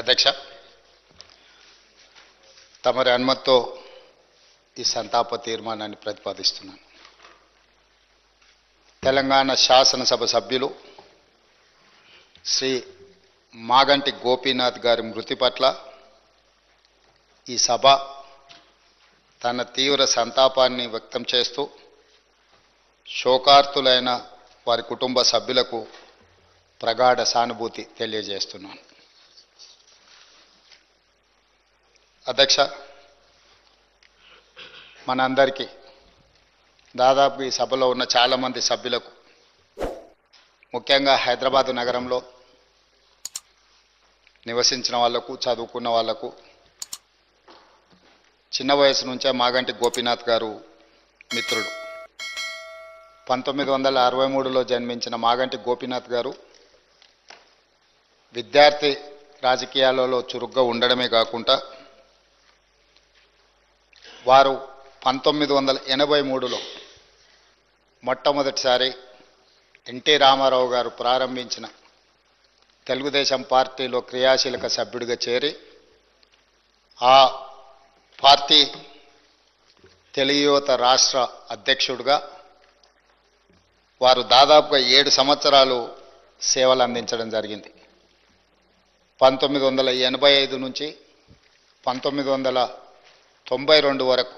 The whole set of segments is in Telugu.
అధ్యక్ష, తమరి అనుమతితో ఈ సంతాప తీర్మానాన్ని ప్రతిపాదిస్తున్నాను. తెలంగాణ శాసనసభ సభ్యులు శ్రీ మాగంటి గోపీనాథ్ గారి మృతి పట్ల ఈ సభ తన తీవ్ర సంతాపాన్ని వ్యక్తం చేస్తూ శోకార్తులైన వారి కుటుంబ సభ్యులకు ప్రగాఢ సానుభూతి తెలియజేస్తున్నాను. అధ్యక్ష, మనందరికీ దాదాపు ఈ సభలో ఉన్న చాలామంది సభ్యులకు, ముఖ్యంగా హైదరాబాదు నగరంలో నివసించిన వాళ్లకు, చదువుకున్న వాళ్లకు చిన్న వయసు నుంచే మాగంటి గోపీనాథ్ గారు మిత్రుడు. 1963లో జన్మించిన మాగంటి గోపీనాథ్ గారు విద్యార్థి రాజకీయాలలో చురుగ్గా ఉండడమే కాకుండా వారు 1983లో మొట్టమొదటిసారి ఎన్టీ రామారావు గారు ప్రారంభించిన తెలుగుదేశం పార్టీలో క్రియాశీలక సభ్యుడిగా చేరి ఆ పార్టీ తెలుగు యువత రాష్ట్ర అధ్యక్షుడిగా వారు దాదాపుగా 7 సంవత్సరాలు సేవలు అందించడం జరిగింది. 1985 నుంచి 1992 వరకు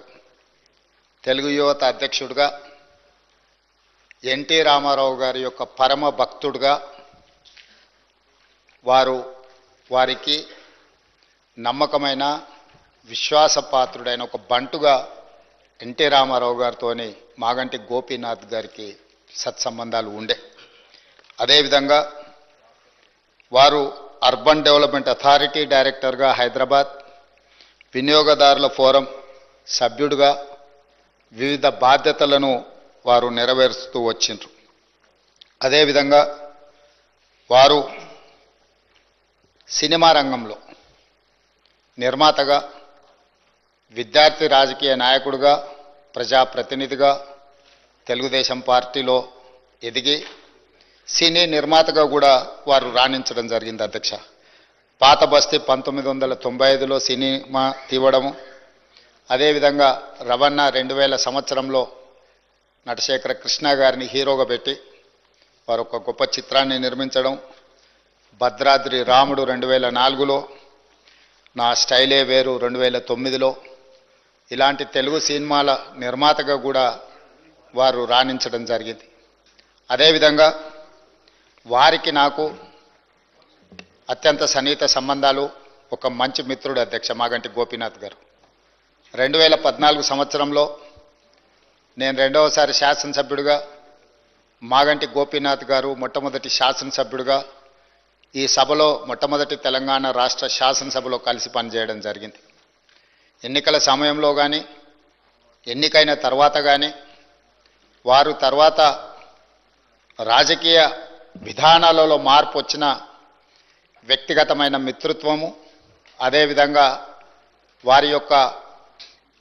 తెలుగు యువత అధ్యక్షుడిగా, ఎన్టీ రామారావు గారి యొక్క పరమ భక్తుడిగా, వారికి నమ్మకమైన విశ్వాసపాత్రుడైన ఒక బంటుగా ఎన్టీ రామారావు గారితోని మాగంటి గోపీనాథ్ గారికి సత్సంబంధాలు ఉండే. అదేవిధంగా వారు అర్బన్ డెవలప్మెంట్ అథారిటీ డైరెక్టర్గా హైదరాబాద్, వినియోగదారుల ఫోరం సభ్యుడిగా వివిధ బాధ్యతలను వారు నెరవేరుస్తూ వచ్చిండ్రు. అదేవిధంగా వారు సినిమా రంగంలో నిర్మాతగా, విద్యార్థి రాజకీయ నాయకుడిగా, ప్రజాప్రతినిధిగా తెలుగుదేశం పార్టీలో ఎదిగి సినీ నిర్మాతగా కూడా వారు రాణించడం జరిగింది. అధ్యక్ష, పాత బస్తీ 1995లో సినిమా తీవడము, అదేవిధంగా రవణ 2000 సంవత్సరంలో నటశేఖర కృష్ణ గారిని హీరోగా పెట్టి వారు ఒక గొప్ప చిత్రాన్ని నిర్మించడం, భద్రాద్రి రాముడు 2004లో, నా స్టైలే వేరు 2009లో, ఇలాంటి తెలుగు సినిమాల నిర్మాతగా కూడా వారు రాణించడం జరిగింది. అదేవిధంగా వారికి నాకు అత్యంత సన్నిహిత సంబంధాలు, ఒక మంచి మిత్రుడు అధ్యక్ష మాగంటి గోపీనాథ్ గారు. 2014 సంవత్సరంలో నేను 2వసారి శాసనసభ్యుడిగా, మాగంటి గోపీనాథ్ గారు మొట్టమొదటి శాసనసభ్యుడిగా ఈ సభలో మొట్టమొదటి తెలంగాణ రాష్ట్ర శాసనసభలో కలిసి పనిచేయడం జరిగింది. ఎన్నికల సమయంలో కానీ, ఎన్నికైన తర్వాత కానీ, వారు తర్వాత రాజకీయ విధానాలలో మార్పు వచ్చిన వ్యక్తిగతమైన మిత్రత్వము, అదేవిధంగా వారి యొక్క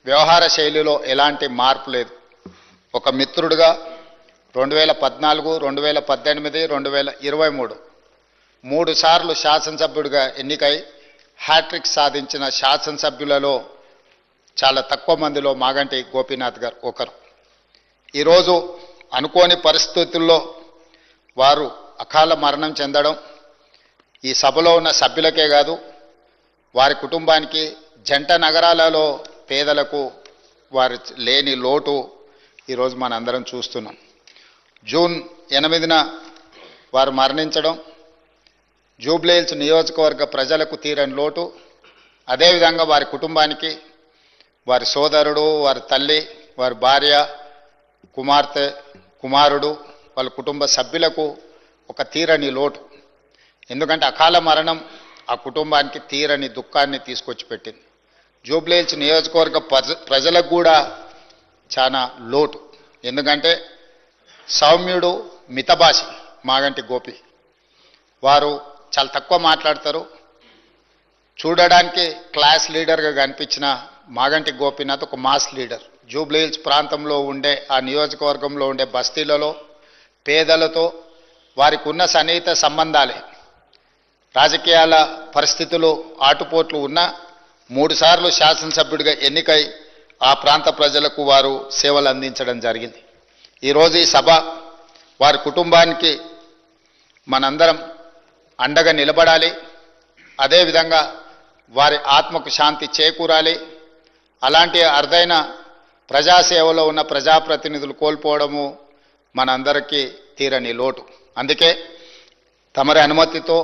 వ్యవహార శైలిలో ఎలాంటి మార్పు లేదు. ఒక మిత్రుడిగా 2014, 2018, 2023 3 సార్లు శాసనసభ్యుడిగా ఎన్నికై హ్యాట్రిక్ సాధించిన శాసనసభ్యులలో చాలా తక్కువ మందిలో మాగంటి గోపీనాథ్ గారు ఒకరు. ఈరోజు అనుకోని పరిస్థితుల్లో వారు అకాల మరణం చెందడం ఈ సభలో ఉన్న సభ్యులకే కాదు, వారి కుటుంబానికి, జంట నగరాలలో పేదలకు వారి లేని లోటు ఈరోజు మనందరం చూస్తున్నాం. జూన్ 8న వారు మరణించడం జూబ్లీహిల్స్ నియోజకవర్గ ప్రజలకు తీరని లోటు. అదేవిధంగా వారి కుటుంబానికి, వారి సోదరుడు, వారి తల్లి, వారి భార్య, కుమార్తె, కుమారుడు, వాళ్ళ కుటుంబ సభ్యులకు ఒక తీరని లోటు. ఎందుకంటే అకాల మరణం ఆ కుటుంబానికి తీరని దుఃఖాన్ని తీసుకొచ్చి పెట్టింది. జూబ్లీహిల్స్ నియోజకవర్గ ప్రజలకు కూడా చాలా లోటు. ఎందుకంటే సౌమ్యుడు, మితభాషి మాగంటి గోపి. వారు చాలా తక్కువ మాట్లాడతారు. చూడడానికి క్లాస్ లీడర్గా కనిపించిన మాగంటి గోపీనాథ్ ఒక మాస్ లీడర్. జూబ్లీహిల్స్ ప్రాంతంలో ఉండే, ఆ నియోజకవర్గంలో ఉండే బస్తీలలో పేదలతో వారికి ఉన్న సన్నిహిత సంబంధాలే రాజకీయాల పరిస్థితులు ఆటుపోట్లు ఉన్నా 3 సార్లు శాసనసభ్యుడిగా ఎన్నికై ఆ ప్రాంత ప్రజలకు వారు సేవలు అందించడం జరిగింది. ఈరోజు ఈ సభ వారి కుటుంబానికి మనందరం అండగా నిలబడాలి. అదేవిధంగా వారి ఆత్మకు శాంతి చేకూరాలి. అలాంటి అరుదైన ప్రజాసేవలో ఉన్న ప్రజాప్రతినిధులు కోల్పోవడము మనందరికీ తీరని లోటు. అందుకే తమరి అనుమతితో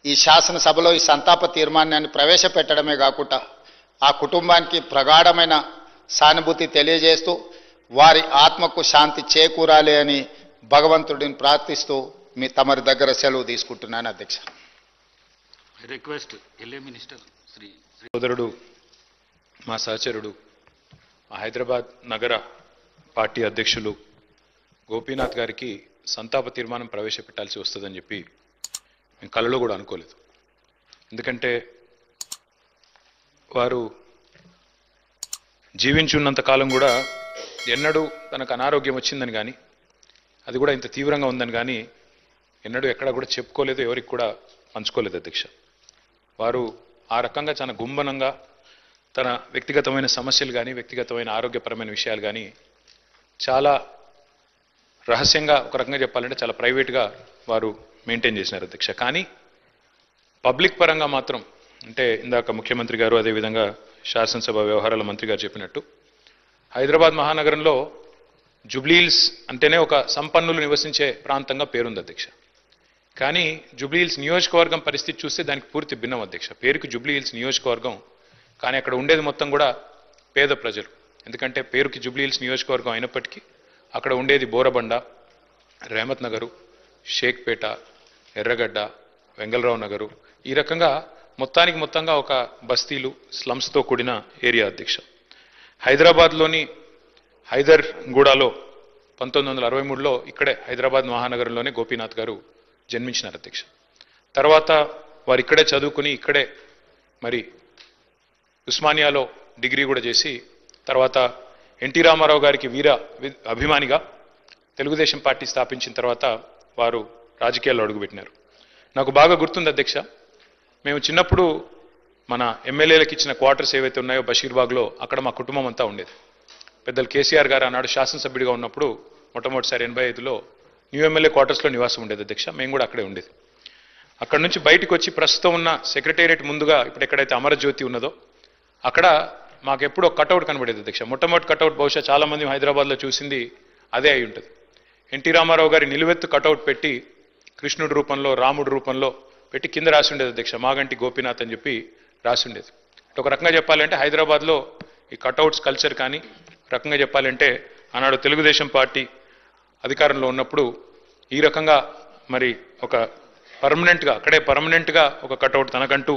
ఈ శాసనసభలో ఈ సంతాప తీర్మానాన్ని ప్రవేశపెట్టడమే కాకుండా ఆ కుటుంబానికి ప్రగాఢమైన సానుభూతి తెలియజేస్తూ వారి ఆత్మకు శాంతి చేకూరాలి అని భగవంతుడిని ప్రార్థిస్తూ తమరి దగ్గర సెలవు తీసుకుంటున్నాను అధ్యక్ష. రిక్వెస్ట్ ఎల్ఏ మినిస్టర్ శ్రీ సోదరుడు మా సహచరుడు హైదరాబాద్ నగర పార్టీ అధ్యక్షులు గోపీనాథ్ గారికి సంతాప తీర్మానం ప్రవేశపెట్టాల్సి వస్తుందని చెప్పి మేము కలలో కూడా అనుకోలేదు. ఎందుకంటే వారు జీవించున్నంత కాలం కూడా ఎన్నడూ తనకు అనారోగ్యం వచ్చిందని కానీ అది కూడా ఇంత తీవ్రంగా ఉందని కానీ ఎన్నడూ ఎక్కడ కూడా చెప్పుకోలేదు, ఎవరికి కూడా పంచుకోలేదు అధ్యక్ష. వారు ఆ రకంగా చాలా గుంభనంగా తన వ్యక్తిగతమైన సమస్యలు కానీ వ్యక్తిగతమైన ఆరోగ్యపరమైన విషయాలు కానీ చాలా రహస్యంగా, ఒక రకంగా చెప్పాలంటే చాలా ప్రైవేట్గా వారు మెయింటైన్ చేసినారు అధ్యక్ష. కానీ పబ్లిక్ పరంగా మాత్రం, అంటే ఇందాక ముఖ్యమంత్రి గారు అదేవిధంగా శాసనసభ వ్యవహారాల మంత్రి గారు చెప్పినట్టు హైదరాబాద్ మహానగరంలో జూబ్లీహిల్స్ అంటేనే ఒక సంపన్నులు నివసించే ప్రాంతంగా పేరుంది అధ్యక్ష. కానీ జూబ్లీహిల్స్ నియోజకవర్గం పరిస్థితి చూస్తే దానికి పూర్తి భిన్నం అధ్యక్ష. పేరుకి జూబ్లీహిల్స్ నియోజకవర్గం, కానీ అక్కడ ఉండేది మొత్తం కూడా పేద ప్రజలు. ఎందుకంటే పేరుకి జూబ్లీహిల్స్ నియోజకవర్గం అయినప్పటికీ అక్కడ ఉండేది బోరబండ, రేమత్ నగరు, షేక్పేట, ఎర్రగడ్డ, వెంగళరావు నగరు, ఈ రకంగా మొత్తంగా ఒక బస్తీలు, స్లమ్స్తో కూడిన ఏరియా అధ్యక్ష. హైదరాబాద్లోని హైదర్గూడలో 1963లో ఇక్కడే హైదరాబాద్ మహానగరంలోనే గోపీనాథ్ గారు జన్మించినారు అధ్యక్ష. తర్వాత వారు ఇక్కడే చదువుకుని ఇక్కడే మరి ఉస్మానియాలో డిగ్రీ కూడా చేసి తర్వాత ఎన్టీ రామారావు గారికి అభిమానిగా తెలుగుదేశం పార్టీ స్థాపించిన తర్వాత వారు రాజకీయాల్లో అడుగుపెట్టినారు. నాకు బాగా గుర్తుంది అధ్యక్ష, మేము చిన్నప్పుడు మన ఎమ్మెల్యేలకు ఇచ్చిన క్వార్టర్స్ ఏవైతే ఉన్నాయో బషీర్బాగ్లో, అక్కడ మా కుటుంబం అంతా ఉండేది. పెద్దలు కేసీఆర్ గారు ఆనాడు శాసనసభ్యుడిగా ఉన్నప్పుడు మొట్టమొదటిసారి 85లో న్యూ ఎమ్మెల్యే క్వార్టర్స్లో నివాసం ఉండేది అధ్యక్ష. మేము కూడా అక్కడే ఉండేది. అక్కడ నుంచి బయటకు వచ్చి ప్రస్తుతం ఉన్న సెక్రటేరియట్ ముందుగా ఇప్పుడు ఎక్కడైతే అమరజ్యోతి ఉన్నదో అక్కడ మాకు ఎప్పుడో కటౌట్ కనబడేది అధ్యక్ష. మొట్టమొదటి కటౌట్ బహుశా చాలామంది హైదరాబాద్లో చూసింది అదే అయి ఉంటుంది. ఎన్టీ రామారావు గారి నిలువెత్తు కటౌట్ పెట్టి కృష్ణుడి రూపంలో, రాముడి రూపంలో పెట్టి కింద రాసి ఉండేది అధ్యక్ష, మాగంటి గోపీనాథ్ అని చెప్పి రాసి ఉండేది. ఒక రకంగా చెప్పాలంటే హైదరాబాద్లో ఈ కటౌట్స్ కల్చర్ కానీ, రకంగా చెప్పాలంటే ఆనాడు తెలుగుదేశం పార్టీ అధికారంలో ఉన్నప్పుడు ఈ రకంగా మరి ఒక పర్మనెంట్గా ఒక కటౌట్ తనకంటూ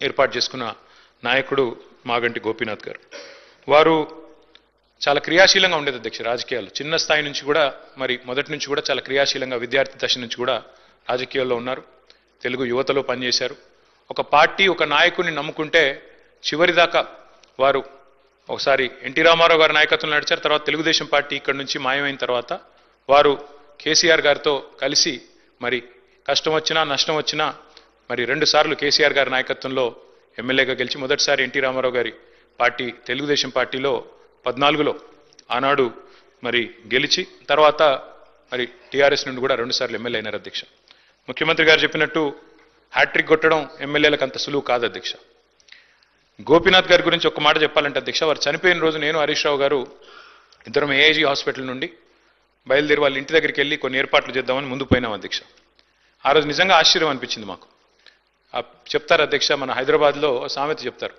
ఏర్పాటు చేసుకున్న నాయకుడు మాగంటి గోపీనాథ్ గారు. వారు చాలా క్రియాశీలంగా ఉండేది అధ్యక్ష రాజకీయాల్లో. చిన్న స్థాయి నుంచి కూడా మరి మొదటి నుంచి కూడా చాలా క్రియాశీలంగా విద్యార్థి దశ నుంచి కూడా రాజకీయాల్లో ఉన్నారు. తెలుగు యువతలో పనిచేశారు. ఒక పార్టీ ఒక నాయకుడిని నమ్ముకుంటే చివరిదాకా వారు ఒకసారి ఎన్టీ రామారావు గారి నాయకత్వంలో నడిచారు. తర్వాత తెలుగుదేశం పార్టీ ఇక్కడ నుంచి మాయమైన తర్వాత వారు కేసీఆర్ గారితో కలిసి మరి కష్టం వచ్చినా నష్టం వచ్చినా మరి 2 సార్లు కేసీఆర్ గారి నాయకత్వంలో ఎమ్మెల్యేగా గెలిచి మొదటిసారి ఎన్టీ రామారావు గారి పార్టీ తెలుగుదేశం పార్టీలో 14లో ఆనాడు మరి గెలిచి తర్వాత మరి టీఆర్ఎస్ నుండి కూడా 2 సార్లు ఎమ్మెల్యే అయినారు అధ్యక్ష. ముఖ్యమంత్రి గారు చెప్పినట్టు హ్యాట్రిక్ కొట్టడం ఎమ్మెల్యేలకు అంత సులువు కాదు అధ్యక్ష. గోపీనాథ్ గారి గురించి ఒక మాట చెప్పాలంటే అధ్యక్ష, వారు చనిపోయిన రోజు నేను హరీష్ రావు గారు ఇద్దరం ఏఐజీ హాస్పిటల్ నుండి బయలుదేరి వాళ్ళ ఇంటి దగ్గరికి వెళ్ళి కొన్ని ఏర్పాట్లు చేద్దామని ముందు పోయినాం అధ్యక్ష. ఆ రోజు నిజంగా ఆశ్చర్యం అనిపించింది మాకు. చెప్తారు అధ్యక్ష, మన హైదరాబాద్లో సామెత చెప్తారు,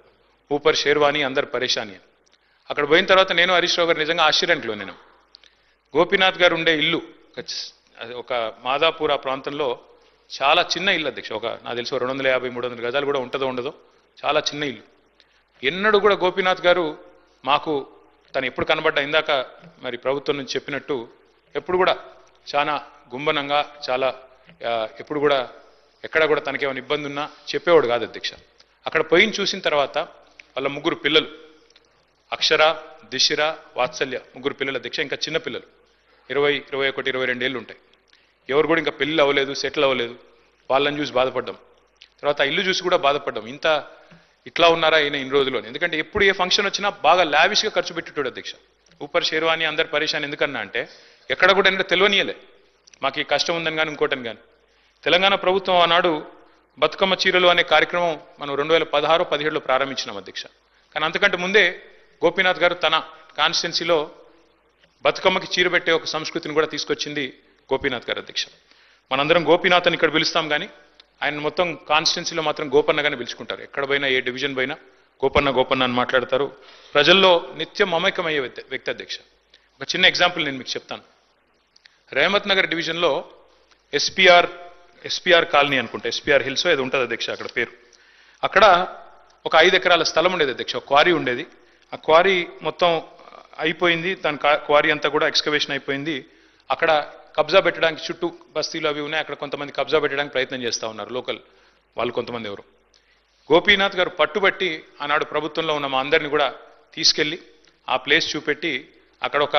ఊపర్ షేర్వాణి అందరు పరేషాని అని. అక్కడ పోయిన తర్వాత నేను హరీష్ రావు గారు నిజంగా ఆశ్చర్యానికి లోనేను. గోపీనాథ్ గారు ఉండే ఇల్లు ఒక మాదాపూర్ ఆ ప్రాంతంలో చాలా చిన్న ఇల్లు అధ్యక్ష. నాకు తెలిసి 250-300 గజాలు కూడా ఉంటుందో ఉండదో, చాలా చిన్న ఇల్లు. ఎన్నడూ కూడా గోపీనాథ్ గారు మాకు తను ఎప్పుడు కనబడ్డా ఇందాక మరి ప్రభుత్వం నుంచి చెప్పినట్టు ఎప్పుడు కూడా చాలా గుంభనంగా చాలా ఎప్పుడు కూడా ఎక్కడ కూడా తనకేమైనా ఇబ్బంది ఉన్నా చెప్పేవాడు కాదు అధ్యక్ష. అక్కడ పోయిన చూసిన తర్వాత వాళ్ళ 3 పిల్లలు అక్షర, దిశిర, వాత్సల్య 3 పిల్లలు అధ్యక్ష. ఇంకా చిన్న పిల్లలు 20, 21, 22 ఏళ్ళు ఉంటాయి. ఎవరు కూడా ఇంకా పెళ్ళి అవ్వలేదు, సెటిల్ అవ్వలేదు. వాళ్ళని చూసి బాధపడ్డాం. తర్వాత ఆ ఇల్లు చూసి కూడా బాధపడ్డాం. ఇట్లా ఉన్నారా ఈయన ఇన్ని రోజులు అని. ఎందుకంటే ఎప్పుడు ఏ ఫంక్షన్ వచ్చినా బాగా లావిష్గా ఖర్చు పెట్టేటోడు అధ్యక్ష. ఊపర్ షేర్వాణి అందరు పరేషాన్ ఎందుకన్నా అంటే ఎక్కడ కూడా ఏంటంటే తెలియనియలే మాకు ఈ కష్టం ఉందని కానీ ఇంకోటని కానీ. తెలంగాణ ప్రభుత్వం ఆనాడు బతుకమ్మ చీరలు అనే కార్యక్రమం మనం 2016-17లో ప్రారంభించినాం అధ్యక్ష. కానీ అంతకంటే ముందే గోపీనాథ్ గారు తన కాన్స్టిట్యున్సీలో బతుకమ్మకి చీర పెట్టే ఒక సంస్కృతిని కూడా తీసుకొచ్చింది గోపీనాథ్ గారు అధ్యక్ష. మనందరం గోపీనాథ్ అని ఇక్కడ పిలుస్తాం కానీ ఆయన మొత్తం కాన్స్టిట్యున్సీలో మాత్రం గోపన్నగానే పిలుచుకుంటారు. ఎక్కడ పోయినా ఏ డివిజన్ పోయినా గోపన్న అని మాట్లాడతారు. ప్రజల్లో నిత్యం మమేకమయ్యే వ్యక్తి అధ్యక్ష. ఒక చిన్న ఎగ్జాంపుల్ నేను మీకు చెప్తాను. రేమత్ నగర్ డివిజన్లో ఎస్పీఆర్ కాలనీ అనుకుంటా, ఎస్పీఆర్ హిల్స్ ఏదో ఉంటుంది అధ్యక్ష అక్కడ పేరు. అక్కడ ఒక 5 ఎకరాల స్థలం ఉండేది అధ్యక్ష. ఒక క్వారీ ఉండేది. ఆ క్వారీ మొత్తం అయిపోయింది. దాని క్వారీ అంతా కూడా ఎక్స్కవేషన్ అయిపోయింది. అక్కడ కబ్జా పెట్టడానికి చుట్టూ బస్తీలు అవి ఉన్నాయి. అక్కడ కొంతమంది కబ్జా పెట్టడానికి ప్రయత్నం చేస్తూ ఉన్నారు లోకల్ వాళ్ళు కొంతమంది ఎవరు. గోపీనాథ్ గారు పట్టుబట్టి ఆనాడు ప్రభుత్వంలో ఉన్న మా అందరిని కూడా తీసుకెళ్లి ఆ ప్లేస్ చూపెట్టి అక్కడ ఒక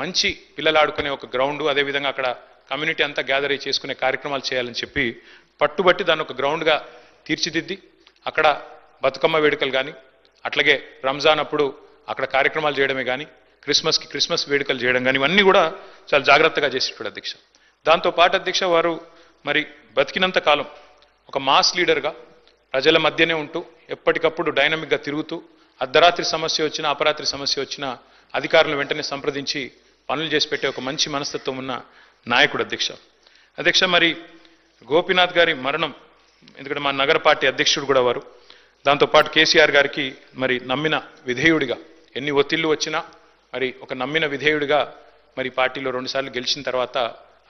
మంచి పిల్లలు ఆడుకునే ఒక గ్రౌండ్, అదేవిధంగా అక్కడ కమ్యూనిటీ అంతా గ్యాదర్ అయ్యి చేసుకునే కార్యక్రమాలు చేయాలని చెప్పి పట్టుబట్టి దాన్ని ఒక గ్రౌండ్గా తీర్చిదిద్ది అక్కడ బతుకమ్మ వేడుకలు కానీ, అట్లాగే రంజాన్ అప్పుడు అక్కడ కార్యక్రమాలు చేయడమే కానీ, క్రిస్మస్ వేడుకలు చేయడం కానీ ఇవన్నీ కూడా చాలా జాగ్రత్తగా చేసేటాడు అధ్యక్ష. దాంతోపాటు అధ్యక్ష వారు మరి బతికినంత కాలం ఒక మాస్ లీడర్గా ప్రజల మధ్యనే ఉంటూ ఎప్పటికప్పుడు డైనమిక్గా తిరుగుతూ అర్ధరాత్రి సమస్య వచ్చినా అపరాత్రి సమస్య వచ్చినా అధికారులను వెంటనే సంప్రదించి పనులు చేసి పెట్టే ఒక మంచి మనస్తత్వం ఉన్న నాయకుడు అధ్యక్ష. మరి గోపీనాథ్ గారి మరణం, ఎందుకంటే మా నగర పార్టీ అధ్యక్షుడు కూడా వారు, దాంతోపాటు కేసీఆర్ గారికి మరి నమ్మిన విధేయుడిగా ఎన్ని ఒత్తిళ్లు వచ్చినా మరి ఒక నమ్మిన విధేయుడిగా మరి పార్టీలో 2 సార్లు గెలిచిన తర్వాత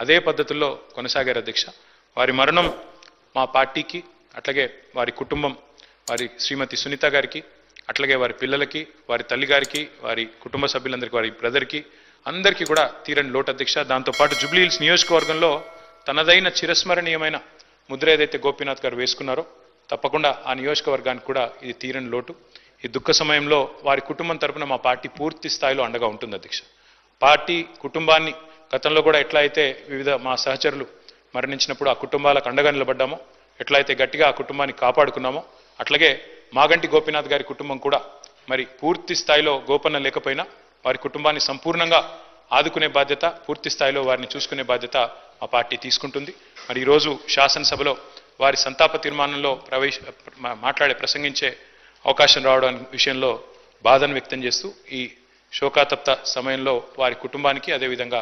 అదే పద్ధతుల్లో కొనసాగారు అధ్యక్ష. వారి మరణం మా పార్టీకి, అట్లాగే వారి కుటుంబం, వారి శ్రీమతి సునీత గారికి, అట్లాగే వారి పిల్లలకి, వారి తల్లిగారికి, వారి కుటుంబ సభ్యులందరికీ, వారి బ్రదర్కి అందరికీ కూడా తీరని లోటు అధ్యక్ష. దాంతోపాటు జూబ్లీ హిల్స్ నియోజకవర్గంలో తనదైన చిరస్మరణీయమైన ముద్ర ఏదైతే గోపీనాథ్ గారు వేసుకున్నారో తప్పకుండా ఆ నియోజకవర్గానికి కూడా ఇది తీరని లోటు. ఈ దుఃఖ సమయంలో వారి కుటుంబం తరపున మా పార్టీ పూర్తి స్థాయిలో అండగా ఉంటుంది అధ్యక్ష. పార్టీ కుటుంబాన్ని గతంలో కూడా ఎట్లా అయితే వివిధ మా సహచరులు మరణించినప్పుడు ఆ కుటుంబాలకు అండగా నిలబడ్డామో, ఎట్లయితే గట్టిగా ఆ కుటుంబాన్ని కాపాడుకున్నామో, అట్లాగే మాగంటి గోపీనాథ్ గారి కుటుంబం కూడా మరి పూర్తి స్థాయిలో గోపన్న లేకపోయినా వారి కుటుంబాన్ని సంపూర్ణంగా ఆదుకునే బాధ్యత, పూర్తి స్థాయిలో వారిని చూసుకునే బాధ్యత మా పార్టీ తీసుకుంటుంది. మరి ఈరోజు శాసనసభలో వారి సంతాప తీర్మానంలో ప్రసంగించే అవకాశం రావడం విషయంలో బాధను వ్యక్తం చేస్తూ ఈ శోకాతప్త సమయంలో వారి కుటుంబానికి, అదేవిధంగా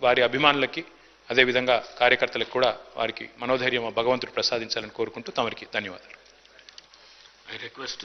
వారి అభిమానులకి, అదేవిధంగా కార్యకర్తలకు కూడా వారికి మనోధైర్యం భగవంతుడు ప్రసాదించాలని కోరుకుంటూ తమరికి ధన్యవాదాలు. I request